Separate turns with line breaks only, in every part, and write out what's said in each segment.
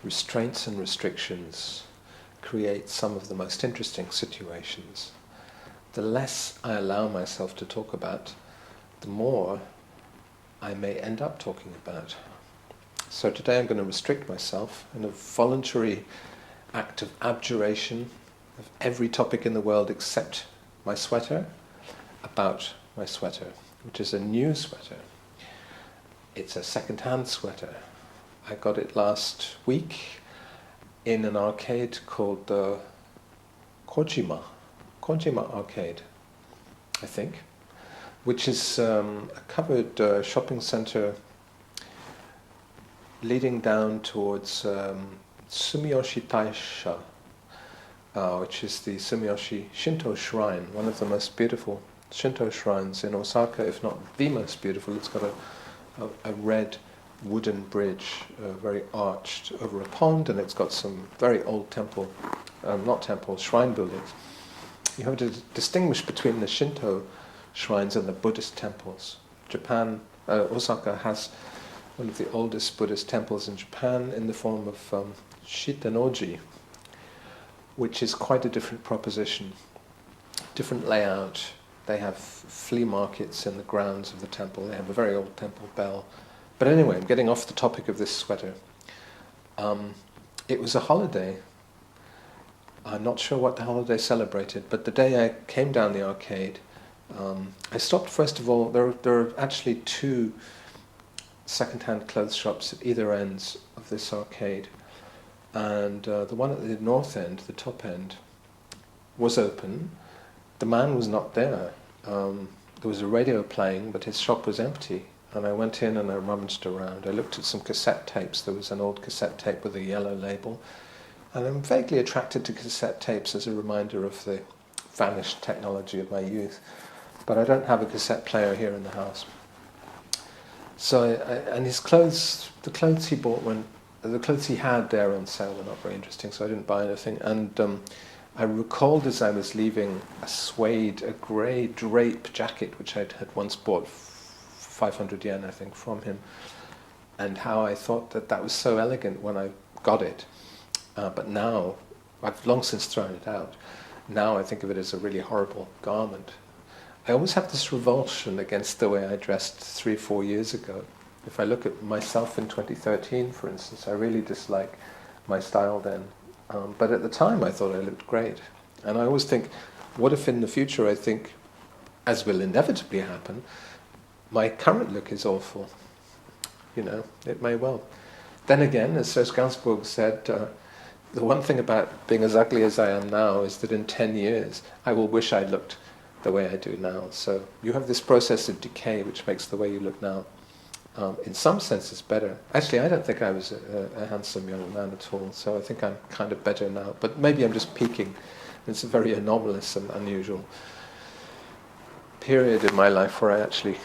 restraints and restrictions create some of the most interesting situations. The less I allow myself to talk about, the more I may end up talking about. So today I'm going to restrict myself in a voluntary act of abjuration of every topic in the world except my sweater, about my sweater, which is a new sweater. It's a second-hand sweater. I got it last week in an arcade called the Kojima Arcade, I think, which is a covered shopping centre leading down towards Sumiyoshi Taisha, which is the Sumiyoshi Shinto shrine, one of the most beautiful Shinto shrines in Osaka, if not the most beautiful. It's got a red wooden bridge, very arched over a pond, and it's got some very old shrine buildings. You have to distinguish between the Shinto shrines and the Buddhist temples. Osaka has one of the oldest Buddhist temples in Japan in the form of Shitanoji, which is quite a different proposition, different layout. They have flea markets in the grounds of the temple. They have a very old temple bell. But anyway, I'm getting off the topic of this sweater. It was a holiday. I'm not sure what the holiday celebrated, but the day I came down the arcade, I stopped first of all. There are actually two second-hand clothes shops at either ends of this arcade. And the one at the north end, the top end, was open. The man was not there. There was a radio playing, but his shop was empty. And I went in and I rummaged around. I looked at some cassette tapes. There was an old cassette tape with a yellow label. And I'm vaguely attracted to cassette tapes as a reminder of the vanished technology of my youth. But I don't have a cassette player here in the house. So, and his clothes, the clothes he bought the clothes he had there on sale were not very interesting, so I didn't buy anything. And I recalled as I was leaving a grey drape jacket, which I had once bought 500 yen, I think, from him, and how I thought that was so elegant when I got it. But now, I've long since thrown it out. Now I think of it as a really horrible garment. I always have this revulsion against the way I dressed 3-4 years ago. If I look at myself in 2013, for instance, I really dislike my style then. But at the time I thought I looked great. And I always think, what if in the future I think, as will inevitably happen, my current look is awful? It may well. Then again, as Serge Gainsbourg said, the one thing about being as ugly as I am now is that in 10 years I will wish I looked the way I do now. So you have this process of decay which makes the way you look now in some senses better. Actually, I don't think I was a handsome young man at all, so I think I'm kind of better now. But maybe I'm just peaking. It's a very anomalous and unusual period in my life where I actually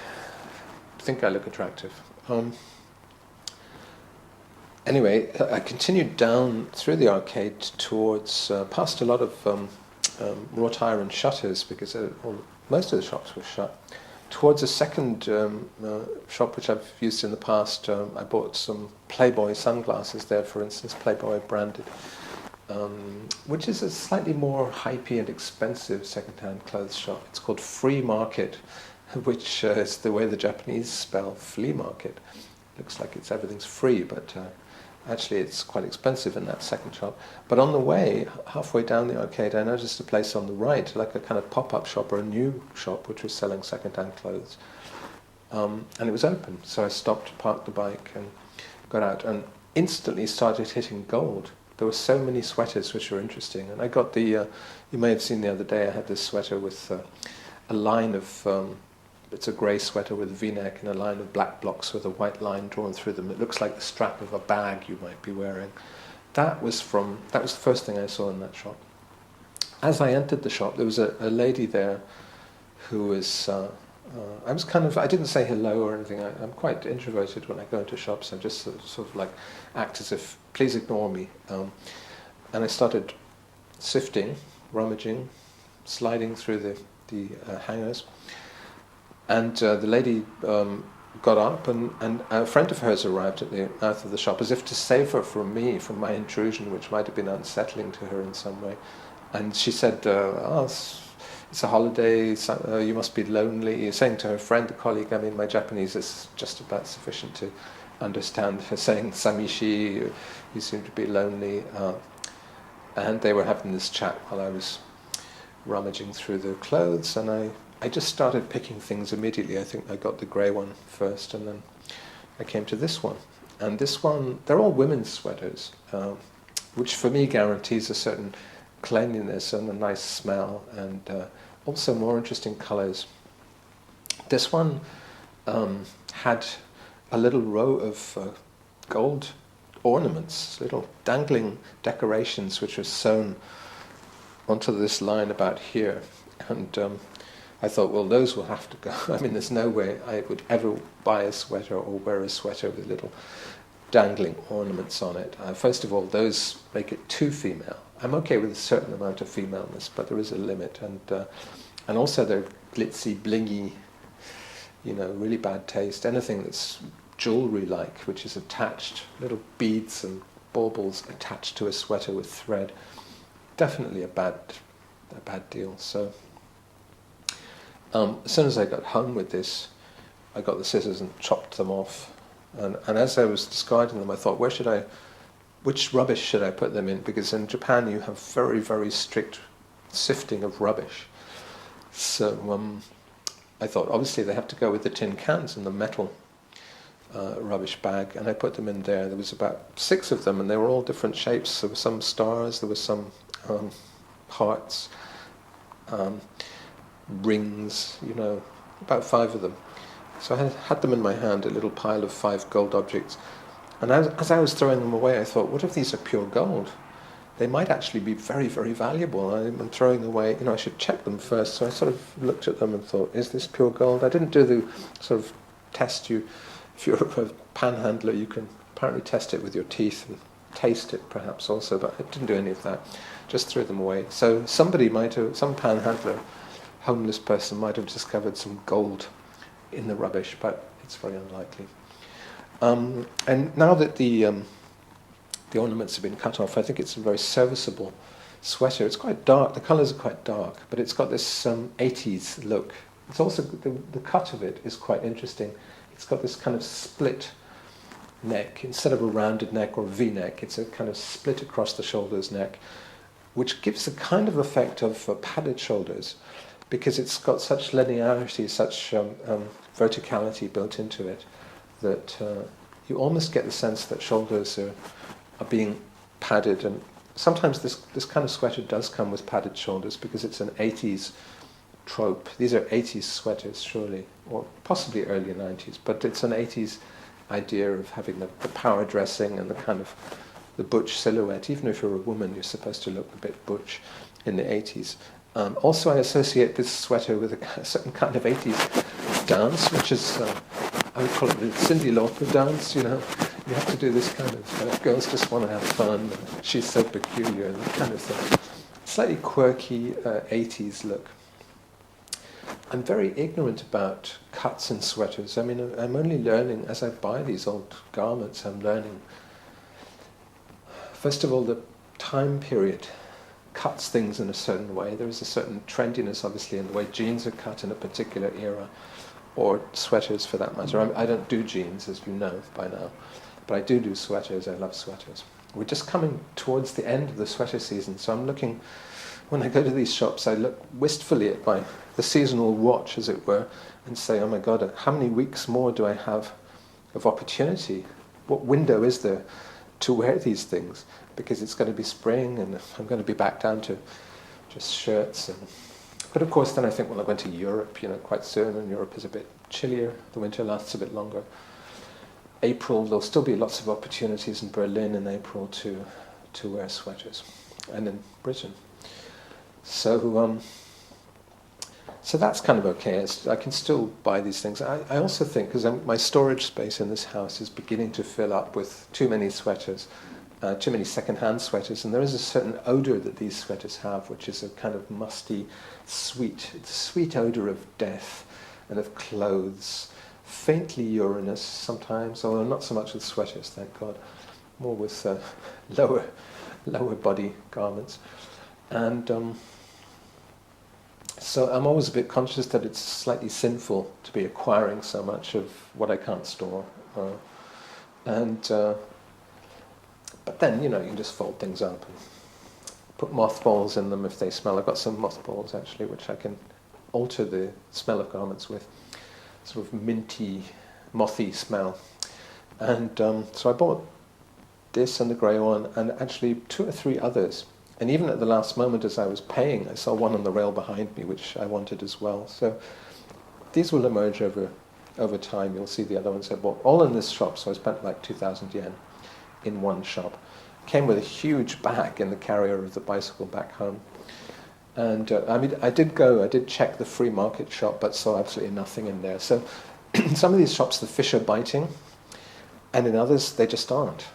think I look attractive. Anyway, I continued down through the arcade towards, past a lot of wrought iron shutters because most of the shops were shut, towards a second shop which I've used in the past. I bought some Playboy sunglasses there, for instance, Playboy branded, which is a slightly more hypey and expensive second-hand clothes shop. It's called Free Market, which is the way the Japanese spell flea market. Looks like everything's free, but actually it's quite expensive in that second shop. But on the way, halfway down the arcade, I noticed a place on the right, like a kind of pop-up shop or a new shop, which was selling second-hand clothes. And it was open, so I stopped, parked the bike, and got out, and instantly started hitting gold. There were so many sweaters which were interesting. And I got you may have seen the other day, I had this sweater with a line of, it's a grey sweater with a V-neck and a line of black blocks with a white line drawn through them. It looks like the strap of a bag you might be wearing. That was the first thing I saw in that shop. As I entered the shop, there was a lady there who was, I didn't say hello or anything. I'm quite introverted when I go into shops. I just sort of like act as if, please ignore me. And I started sifting, rummaging, sliding through the hangers. And the lady got up, and a friend of hers arrived at the mouth of the shop as if to save her from me, from my intrusion, which might have been unsettling to her in some way. And she said, oh, it's a holiday, so, you must be lonely. Saying to her friend, a colleague, I mean, my Japanese is just about sufficient to understand her saying, Samishi, you seem to be lonely. And they were having this chat while I was rummaging through the clothes, and I just started picking things immediately. I think I got the grey one first, and then I came to this one. And this one, they're all women's sweaters, which for me guarantees a certain cleanliness and a nice smell, and also more interesting colours. This one had a little row of gold ornaments, little dangling decorations which were sewn onto this line about here. And I thought, well, those will have to go. I mean, there's no way I would ever buy a sweater or wear a sweater with little dangling ornaments on it. First of all, those make it too female. I'm okay with a certain amount of femaleness, but there is a limit. And also they're glitzy, blingy, really bad taste. Anything that's jewellery-like, which is attached, little beads and baubles attached to a sweater with thread, definitely a bad deal. So as soon as I got home with this, I got the scissors and chopped them off. And as I was discarding them, I thought, which rubbish should I put them in? Because in Japan you have very, very strict sifting of rubbish. So I thought, obviously they have to go with the tin cans and the metal rubbish bag, and I put them in there. There was about 6 of them, and they were all different shapes. There were some stars, there were some hearts, rings, about 5 of them. So I had them in my hand, a little pile of 5 gold objects. And as I was throwing them away, I thought, what if these are pure gold? They might actually be very, very valuable. I'm throwing away, I should check them first. So I sort of looked at them and thought, is this pure gold? I didn't do the sort of test if you're a panhandler, you can apparently test it with your teeth and taste it perhaps also, but I didn't do any of that. Just threw them away. So some panhandler, homeless person might have discovered some gold in the rubbish, but it's very unlikely. And now that the ornaments have been cut off, I think it's a very serviceable sweater. It's quite dark, the colours are quite dark, but it's got this 80s look. It's also, the cut of it is quite interesting. It's got this kind of split neck. Instead of a rounded neck or a V-neck, it's a kind of split across the shoulders neck, which gives a kind of effect of padded shoulders, because it's got such linearity, such verticality built into it, that you almost get the sense that shoulders are being padded. And sometimes this kind of sweater does come with padded shoulders because it's an 80s trope. These are 80s sweaters, surely, or possibly early 90s, but it's an 80s idea of having the power dressing and the kind of the butch silhouette. Even if you're a woman, you're supposed to look a bit butch in the 80s. Also, I associate this sweater with a certain kind of 80s dance, which is, I would call it the Cyndi Lauper dance, You have to do this kind of, girls just want to have fun, she's so peculiar, that kind of thing. Slightly quirky 80s look. I'm very ignorant about cuts in sweaters. I mean, I'm only learning, as I buy these old garments, I'm learning, first of all, the time period cuts things in a certain way. There is a certain trendiness, obviously, in the way jeans are cut in a particular era, or sweaters for that matter. I don't do jeans, as you know by now, but I do sweaters. I love sweaters. We're just coming towards the end of the sweater season, so I'm looking, when I go to these shops, I look wistfully at the seasonal watch, as it were, and say, oh my God, how many weeks more do I have of opportunity? What window is there to wear these things? Because it's going to be spring, and I'm going to be back down to just shirts. But of course, then I think, well, I went to Europe, quite soon, and Europe is a bit chillier. The winter lasts a bit longer. April, there'll still be lots of opportunities in Berlin in April to wear sweaters, and in Britain. So that's kind of okay. I can still buy these things. I also think, because my storage space in this house is beginning to fill up with too many sweaters, too many second-hand sweaters, and there is a certain odour that these sweaters have, which is a kind of musty, sweet odor of death and of clothes, faintly urinous sometimes, although not so much with sweaters, thank God, more with lower body garments. And so I'm always a bit conscious that it's slightly sinful to be acquiring so much of what I can't store. But then, you can just fold things up and put mothballs in them if they smell. I've got some mothballs actually, which I can alter the smell of garments with. Sort of minty, mothy smell. And so I bought this and the grey one, and actually 2 or 3 others. And even at the last moment as I was paying, I saw one on the rail behind me, which I wanted as well. So these will emerge over time. You'll see the other ones I bought. All in this shop, so I spent like 2,000 yen in one shop. Came with a huge bag in the carrier of the bicycle back home. And I did check the free market shop, but saw absolutely nothing in there. So some of these shops, the fish are biting, and in others, they just aren't.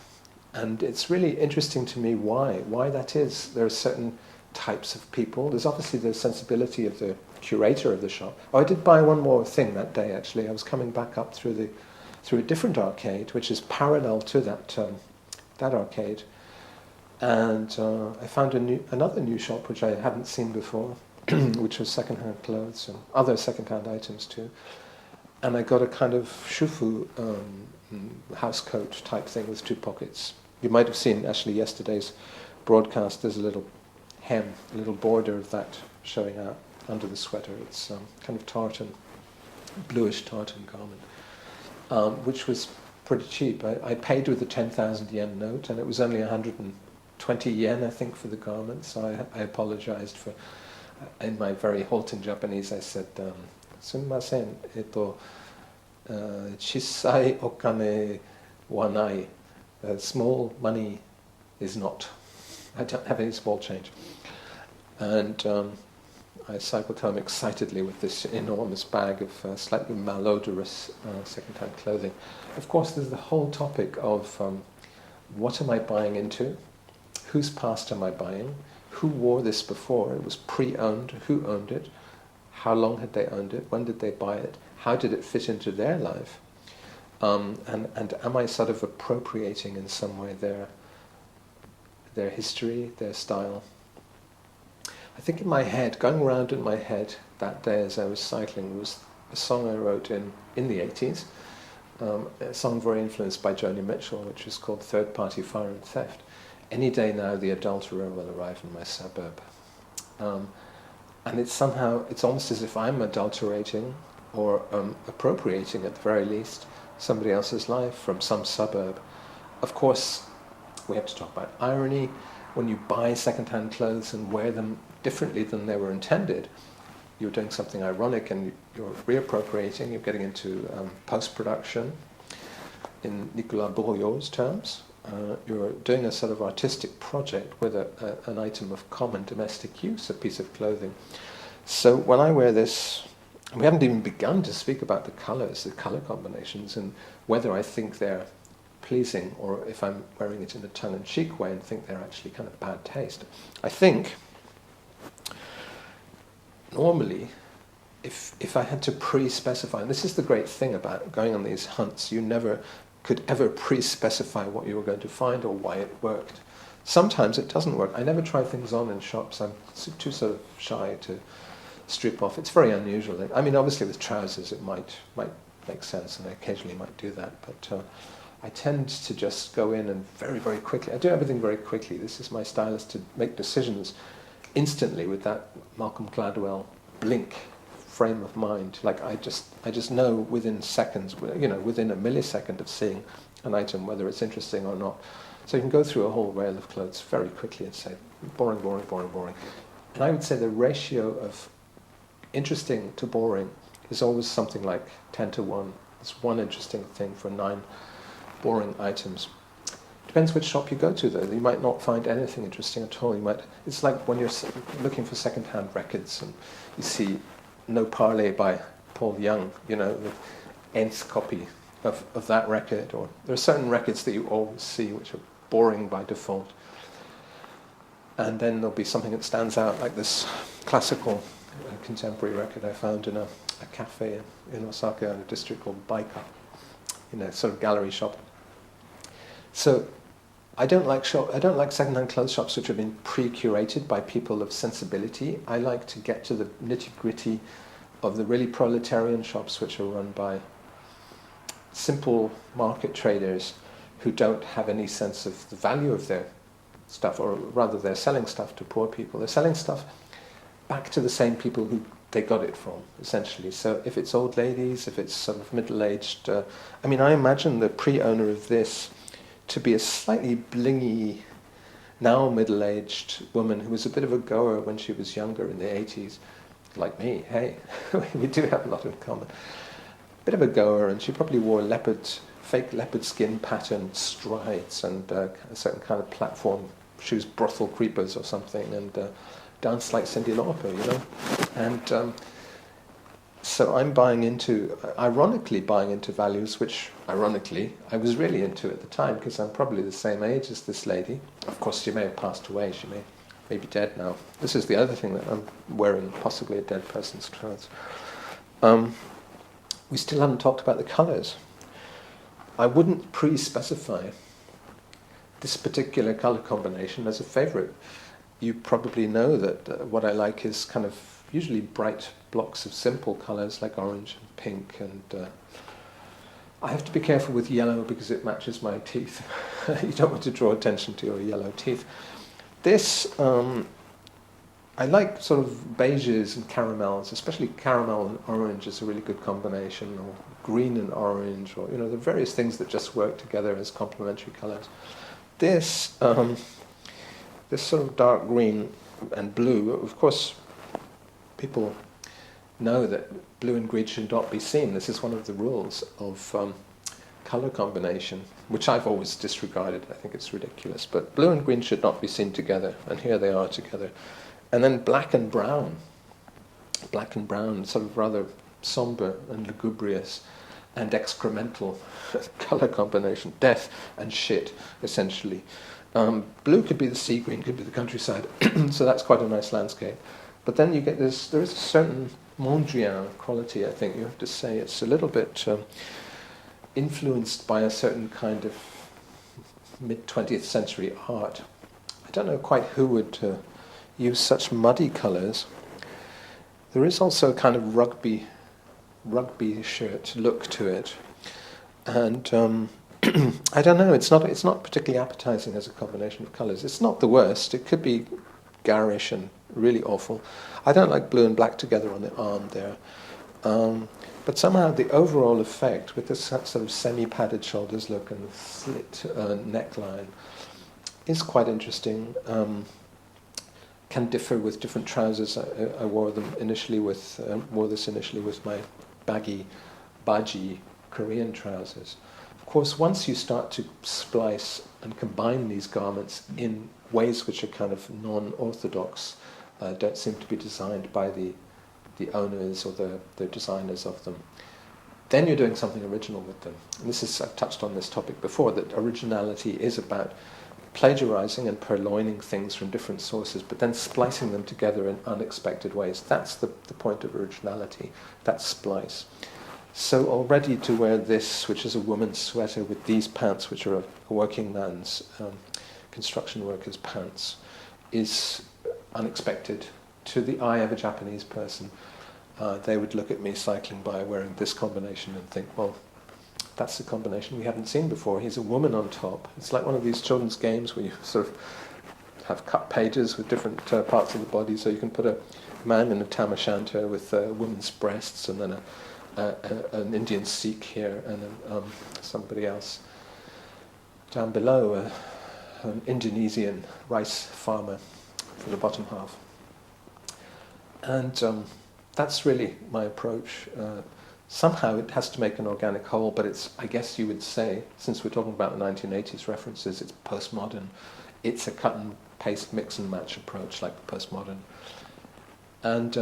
And it's really interesting to me why that is. There are certain types of people. There's obviously the sensibility of the curator of the shop. Oh, I did buy one more thing that day, actually. I was coming back up through a different arcade, which is parallel to that arcade. And I found another new shop, which I hadn't seen before, which was secondhand clothes and other secondhand items too. And I got a kind of shufu house coat type thing with 2 pockets. You might have seen actually yesterday's broadcast. There's a little hem, a little border of that showing out under the sweater. It's kind of tartan, bluish tartan garment, which was pretty cheap. I paid with a 10,000 yen note, and it was only 120 yen, I think, for the garment. So I apologized for, in my very halting Japanese, I said, "Sumimasen, chisai okane wa nai." Small money is not. I don't have any small change. And I cycled home excitedly with this enormous bag of slightly malodorous second-hand clothing. Of course, there's the whole topic of what am I buying into? Whose past am I buying? Who wore this before? It was pre-owned. Who owned it? How long had they owned it? When did they buy it? How did it fit into their life? And am I sort of appropriating in some way their history, their style? I think in my head, going around in my head that day as I was cycling was a song I wrote in the 80s, a song very influenced by Joni Mitchell, which is called Third Party Fire and Theft. Any day now the adulterer will arrive in my suburb. And it's almost as if I'm adulterating or appropriating at the very least somebody else's life from some suburb. Of course, we have to talk about irony. When you buy second-hand clothes and wear them differently than they were intended, you're doing something ironic and you're reappropriating, you're getting into post-production. In Nicolas Bourriaud's terms, you're doing a sort of artistic project with an item of common domestic use, a piece of clothing. So when I wear this, we haven't even begun to speak about the colours, the colour combinations, and whether I think they're pleasing or if I'm wearing it in a tongue-in-cheek way and think they're actually kind of bad taste. I think normally if I had to pre-specify, and this is the great thing about going on these hunts, you never could ever pre-specify what you were going to find or why it worked. Sometimes it doesn't work. I never try things on in shops. I'm too sort of shy to strip off. It's very unusual. I mean, obviously with trousers it might make sense, and I occasionally might do that, but I tend to just go in and very, very quickly. I do everything very quickly. This is my style, is to make decisions instantly with that Malcolm Gladwell blink frame of mind. Like I just know within seconds, within a millisecond of seeing an item whether it's interesting or not. So you can go through a whole rail of clothes very quickly and say, boring, boring, boring, boring. And I would say the ratio of interesting to boring is always something like 10 to 1. It's one interesting thing for 9 boring items. Depends which shop you go to, though. You might not find anything interesting at all. It's like when you're looking for second-hand records and you see No Parley by Paul Young, the nth copy of that record. Or there are certain records that you always see which are boring by default. And then there'll be something that stands out, like this classical contemporary record I found in a a cafe in Osaka in a district called Baika, in a sort of gallery shop. So I don't like secondhand clothes shops which have been pre-curated by people of sensibility. I like to get to the nitty-gritty of the really proletarian shops which are run by simple market traders who don't have any sense of the value of their stuff, or rather they're selling stuff to poor people. They're selling stuff back to the same people who they got it from, essentially. So if it's old ladies, if it's sort of middle-aged... I mean, I imagine the pre-owner of this to be a slightly blingy, now middle-aged woman who was a bit of a goer when she was younger in the 80s, like me. Hey, we do have a lot in common. Bit of a goer, and she probably wore fake leopard skin pattern strides and a certain kind of platform shoes, brothel creepers or something, and danced like Cyndi Lauper, you know. And so I'm ironically buying into values which, ironically, I was really into at the time, because I'm probably the same age as this lady. Of course, she may have passed away, she may be dead now. This is the other thing, that I'm wearing possibly a dead person's clothes. We still haven't talked about the colours. I wouldn't pre-specify this particular colour combination as a favourite. You probably know that what I like is kind of usually bright blocks of simple colours like orange and pink, and I have to be careful with yellow because it matches my teeth. You don't want to draw attention to your yellow teeth. This, I like sort of beiges and caramels, especially caramel and orange is a really good combination, or green and orange, or, you know, the various things that just work together as complementary colours. This, this sort of dark green and blue, of course, people know that blue and green should not be seen. This is one of the rules of colour combination, which I've always disregarded. I think it's ridiculous. But blue and green should not be seen together, and here they are together. And then black and brown, sort of rather sombre and lugubrious and excremental colour combination, death and shit, essentially. Blue could be the sea, green could be the countryside, so that's quite a nice landscape. But then you get this, there is a certain Mondrian quality, I think you have to say. It's a little bit influenced by a certain kind of mid-20th century art. I don't know quite who would use such muddy colours. There is also a kind of rugby shirt look to it, and I don't know. It's not particularly appetizing as a combination of colours. It's not the worst. It could be garish and really awful. I don't like blue and black together on the arm there, but somehow the overall effect with this sort of semi-padded shoulders look and the slit neckline is quite interesting. Can differ with different trousers. I wore this initially with my baggy, baji Korean trousers. Of course, once you start to splice and combine these garments in ways which are kind of non-orthodox, don't seem to be designed by the owners or the designers of them, then you're doing something original with them. And I've touched on this topic before, that originality is about plagiarizing and purloining things from different sources, but then splicing them together in unexpected ways. That's the point of originality, that splice. So already to wear this, which is a woman's sweater, with these pants, which are a working man's, construction worker's pants, is unexpected. To the eye of a Japanese person, they would look at me cycling by wearing this combination and think, well, that's a combination we haven't seen before. He's a woman on top. It's like one of these children's games where you sort of have cut pages with different parts of the body, so you can put a man in a tam o' shanter with women's breasts, and then an Indian Sikh here, and then somebody else down below, an Indonesian rice farmer for the bottom half. And that's really my approach. Somehow it has to make an organic whole, but it's, I guess you would say, since we're talking about the 1980s references, it's postmodern. It's a cut and paste, mix and match approach, like postmodern. And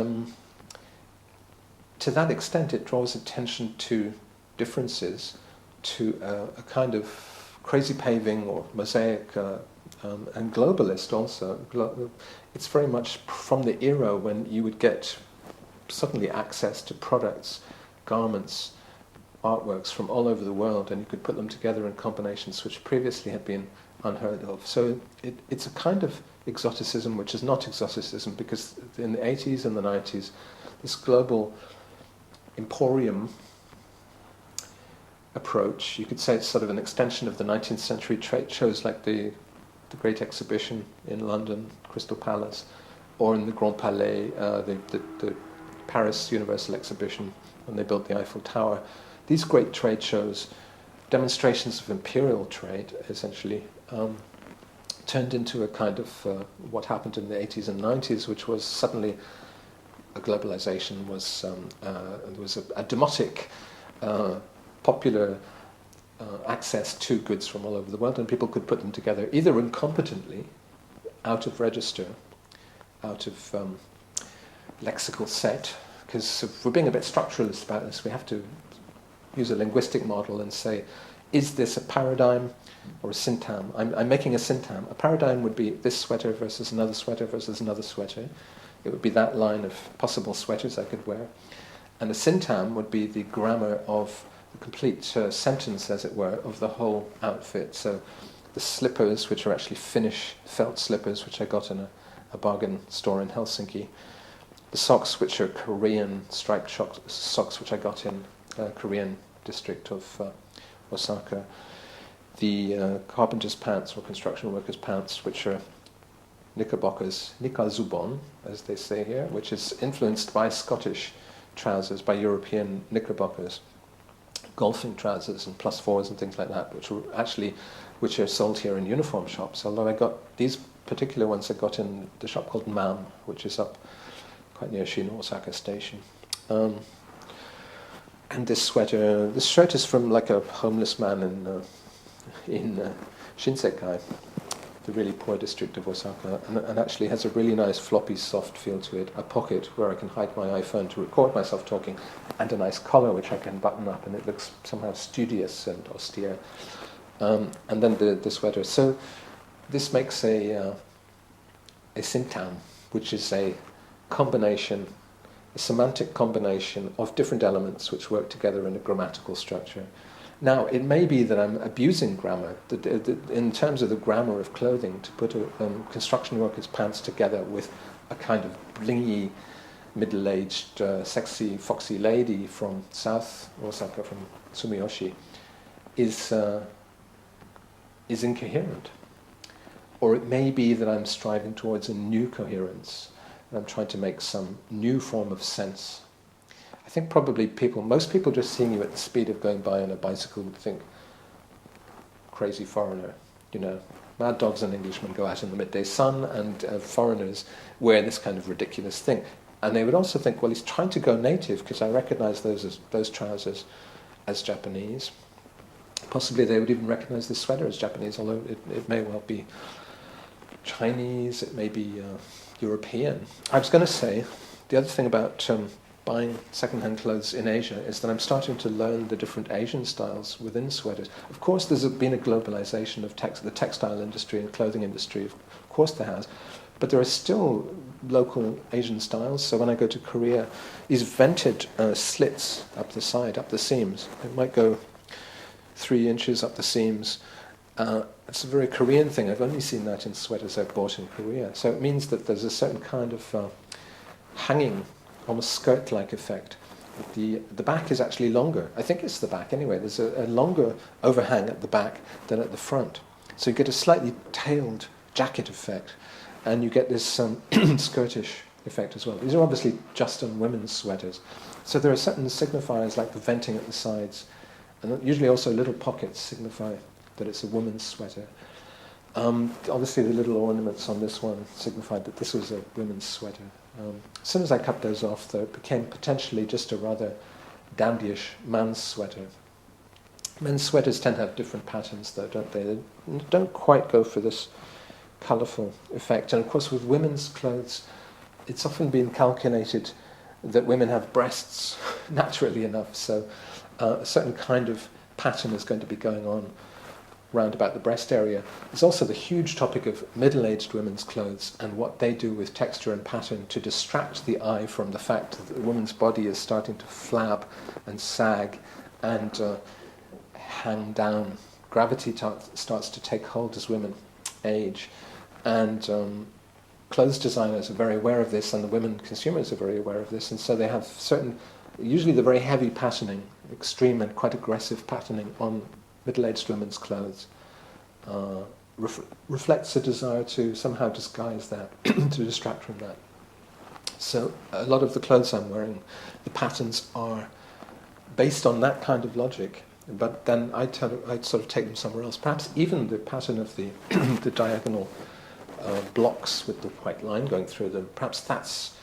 to that extent, it draws attention to differences, to a kind of crazy paving or mosaic, and globalist also. It's very much from the era when you would get suddenly access to products, garments, artworks from all over the world, and you could put them together in combinations which previously had been unheard of. So it's a kind of exoticism which is not exoticism, because in the 80s and the 90s, this global emporium approach, you could say it's sort of an extension of the 19th century trade shows like the Great Exhibition in London, Crystal Palace, or in the Grand Palais, the Paris Universal Exhibition, when they built the Eiffel Tower. These great trade shows, demonstrations of imperial trade, essentially, turned into a kind of what happened in the 80s and 90s, which was suddenly a globalization, was there was a demotic, popular access to goods from all over the world, and people could put them together either incompetently, out of register, out of lexical set, because if we're being a bit structuralist about this, we have to use a linguistic model and say, is this a paradigm or a syntagm? I'm making a syntagm. A paradigm would be this sweater versus another sweater versus another sweater. It would be that line of possible sweaters I could wear. And a syntagm would be the grammar of the complete sentence, as it were, of the whole outfit. So the slippers, which are actually Finnish felt slippers, which I got in a bargain store in Helsinki. The socks, which are Korean striped socks, which I got in Korean district of Osaka. The carpenter's pants or construction workers' pants, which are knickerbockers, nikazubon, as they say here, which is influenced by Scottish trousers, by European knickerbockers, golfing trousers and +4s and things like that, which are sold here in uniform shops. Although I got these particular ones I got in the shop called MAM, which is up quite near Shino Osaka Station. And this shirt is from like a homeless man in Shinsekai, the really poor district of Osaka, and actually has a really nice floppy, soft feel to it, a pocket where I can hide my iPhone to record myself talking, and a nice collar which I can button up, and it looks somehow studious and austere. And then the sweater. So this makes a syntagm, which is a combination, a semantic combination of different elements which work together in a grammatical structure. Now, it may be that I'm abusing grammar, in terms of the grammar of clothing, to put a construction worker's pants together with a kind of blingy, middle-aged, sexy, foxy lady from South Osaka, from Sumiyoshi, is incoherent. Or it may be that I'm striving towards a new coherence, and I'm trying to make some new form of sense. I think probably most people just seeing you at the speed of going by on a bicycle would think, crazy foreigner, Mad dogs and Englishmen go out in the midday sun, and foreigners wear this kind of ridiculous thing. And they would also think, well, he's trying to go native, because I recognize those trousers as Japanese. Possibly they would even recognize this sweater as Japanese, although it may well be Chinese, it may be European. I was going to say, the other thing about buying second-hand clothes in Asia is that I'm starting to learn the different Asian styles within sweaters. Of course, there's been a globalization of the textile industry and clothing industry. Of course there has. But there are still local Asian styles. So when I go to Korea, these vented slits up the side, up the seams, it might go 3 inches up the seams. It's a very Korean thing. I've only seen that in sweaters I've bought in Korea. So it means that there's a certain kind of hanging, almost skirt-like effect. The back is actually longer. I think it's the back anyway. There's a longer overhang at the back than at the front. So you get a slightly tailed jacket effect, and you get this skirtish effect as well. These are obviously just on women's sweaters. So there are certain signifiers like the venting at the sides, and usually also little pockets signify that it's a woman's sweater. Obviously the little ornaments on this one signified that this was a women's sweater. As soon as I cut those off, though, it became potentially just a rather dandyish man's sweater. Men's sweaters tend to have different patterns, though, don't they? They don't quite go for this colourful effect. And of course, with women's clothes, it's often been calculated that women have breasts naturally enough, so a certain kind of pattern is going to be going on round about the breast area. There's also the huge topic of middle-aged women's clothes and what they do with texture and pattern to distract the eye from the fact that the woman's body is starting to flab and sag and hang down. Gravity starts to take hold as women age. And clothes designers are very aware of this, and the women consumers are very aware of this, and so they have certain, usually the very heavy patterning, extreme and quite aggressive patterning on middle-aged women's clothes reflects a desire to somehow disguise that, to distract from that. So a lot of the clothes I'm wearing, the patterns are based on that kind of logic, but then I'd sort of take them somewhere else. Perhaps even the pattern of the, the diagonal blocks with the white line going through them, perhaps that's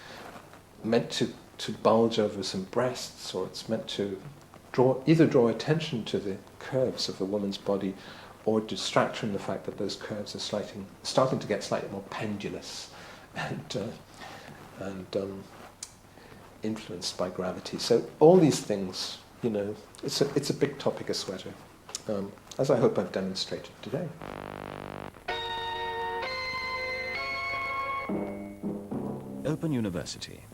meant to bulge over some breasts, or it's meant to either draw attention to the curves of the woman's body or distract from the fact that those curves are starting to get slightly more pendulous and influenced by gravity. So all these things, you know, it's a big topic, a sweater, as I hope I've demonstrated today.
Open University.